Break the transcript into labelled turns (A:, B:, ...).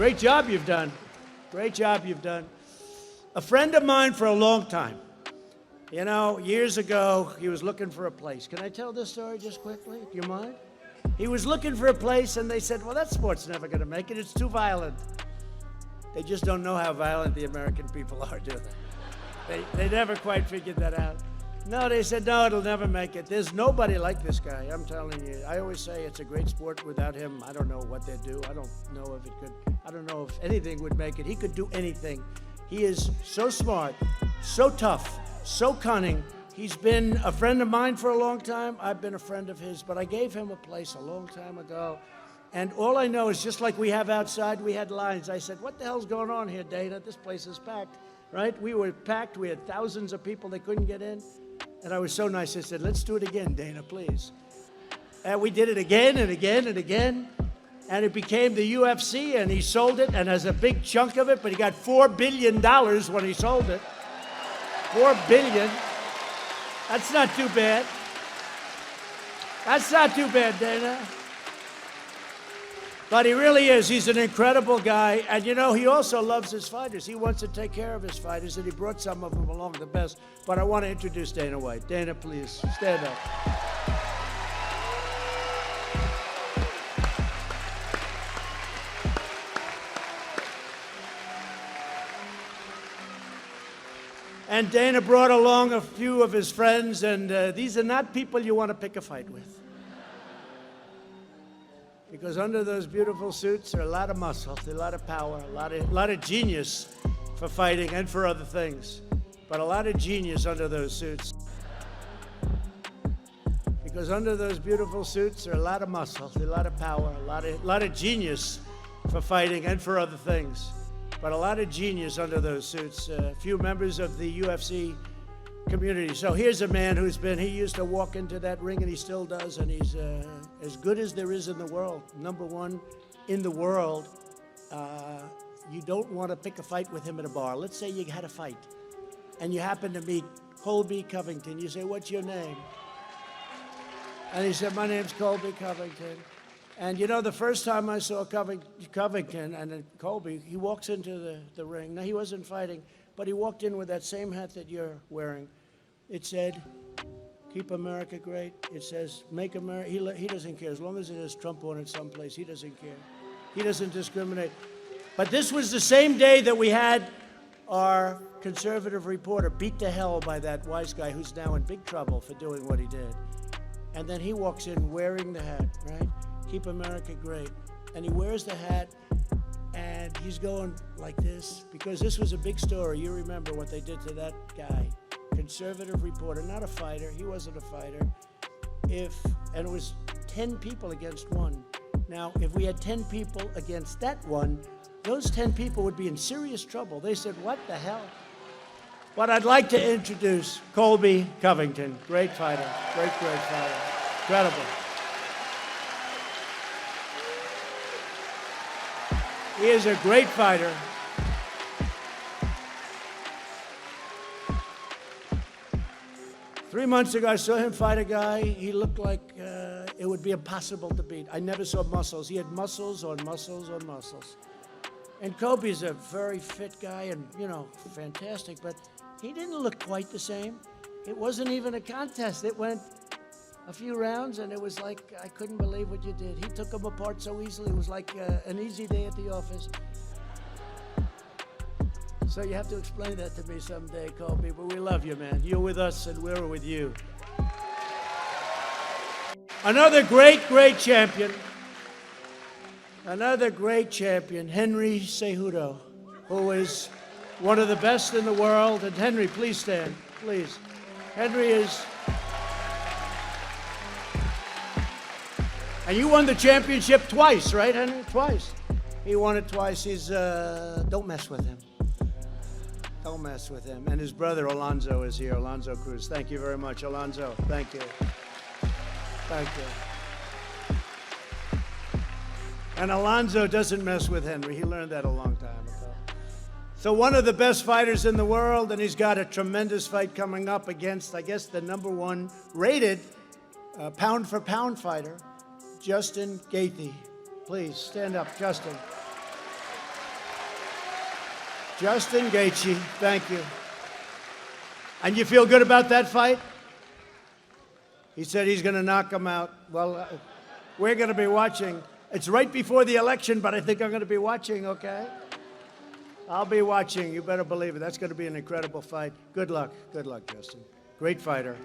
A: Great job you've done. Great job you've done. A friend of mine for a long time, you know, years ago, he was looking for a place. Can I tell this story just quickly? Do you mind? He was looking for a place, and they said, well, that sport's never going to make it. It's too violent. They just don't know how violent the American people are, do they? They never quite figured that out. No, they said, no, it'll never make it. There's nobody like this guy, I'm telling you. I always say it's a great sport. Without him, I don't know what they'd do. I don't know if it could. I don't know if anything would make it. He could do anything. He is so smart, so tough, so cunning. He's been a friend of mine for a long time. I've been a friend of his, but I gave him a place a long time ago. And all I know is just like we have outside, we had lines. I said, what the hell's going on here, Dana? This place is packed, right? We were packed. We had thousands of people. They couldn't get in. And I was so nice. I said, let's do it again, Dana, please. And we did it again and again and again. And it became the UFC, and he sold it, and has a big chunk of it, but he got $4 billion when he sold it. $4 billion. That's not too bad. That's not too bad, Dana. But he really is. He's an incredible guy. And, you know, he also loves his fighters. He wants to take care of his fighters, and he brought some of them along, the best. But I want to introduce Dana White. Dana, please, stand up. And Dana brought along a few of his friends, and these are not people you want to pick a fight with. Because under those beautiful suits are a lot of muscle, a lot of power, a lot of genius for fighting and for other things. But a lot of genius under those suits. Because under those beautiful suits are a lot of muscle, a lot of power, a lot of genius for fighting and for other things. But a lot of genius under those suits. A few members of the UFC community. So here's a man he used to walk into that ring, and he still does, and he's as good as there is in the world. Number one in the world. You don't want to pick a fight with him at a bar. Let's say you had a fight, and you happen to meet Colby Covington. You say, what's your name? And he said, my name's Colby Covington. And you know, the first time I saw Covington and then Colby, he walks into the ring. Now, he wasn't fighting, but he walked in with that same hat that you're wearing. It said, keep America great. It says, make America. He doesn't care. As long as it has Trump on it someplace, he doesn't care. He doesn't discriminate. But this was the same day that we had our conservative reporter beat to hell by that wise guy who's now in big trouble for doing what he did. And then he walks in wearing the hat, right? Keep America great. And he wears the hat, and he's going like this, because this was a big story. You remember what they did to that guy. Conservative reporter, not a fighter. He wasn't a fighter. And it was 10 people against one. Now, if we had 10 people against that one, those 10 people would be in serious trouble. They said, what the hell? But I'd like to introduce Colby Covington. Great fighter. Great fighter. Incredible. He is a great fighter. Three months ago, I saw him fight a guy. He looked like it would be impossible to beat. I never saw muscles. He had muscles on muscles on muscles. And Colby's a very fit guy and, you know, fantastic, but he didn't look quite the same. It wasn't even a contest. It went a few rounds, and it was like, I couldn't believe what you did. He took him apart so easily. It was like an easy day at the office. So you have to explain that to me someday, Colby, but we love you, man. You're with us, and we're with you. Another great champion. Another great champion, Henry Cejudo, who is one of the best in the world. And Henry, please stand, please. Henry is... And you won the championship twice, right, Henry? Twice. He won it twice. He's, don't mess with him. Don't mess with him. And his brother, Alonzo, is here. Alonzo Cruz. Thank you very much, Alonzo. Thank you. Thank you. And Alonzo doesn't mess with Henry. He learned that a long time ago. So one of the best fighters in the world, and he's got a tremendous fight coming up against, I guess, the #1 rated pound-for-pound fighter, Justin Gaethje. Please, stand up, Justin. Justin Gaethje, thank you. And you feel good about that fight? He said he's going to knock him out. Well, we're going to be watching. It's right before the election, but I think I'm going to be watching, okay? I'll be watching. You better believe it. That's going to be an incredible fight. Good luck. Good luck, Justin. Great fighter.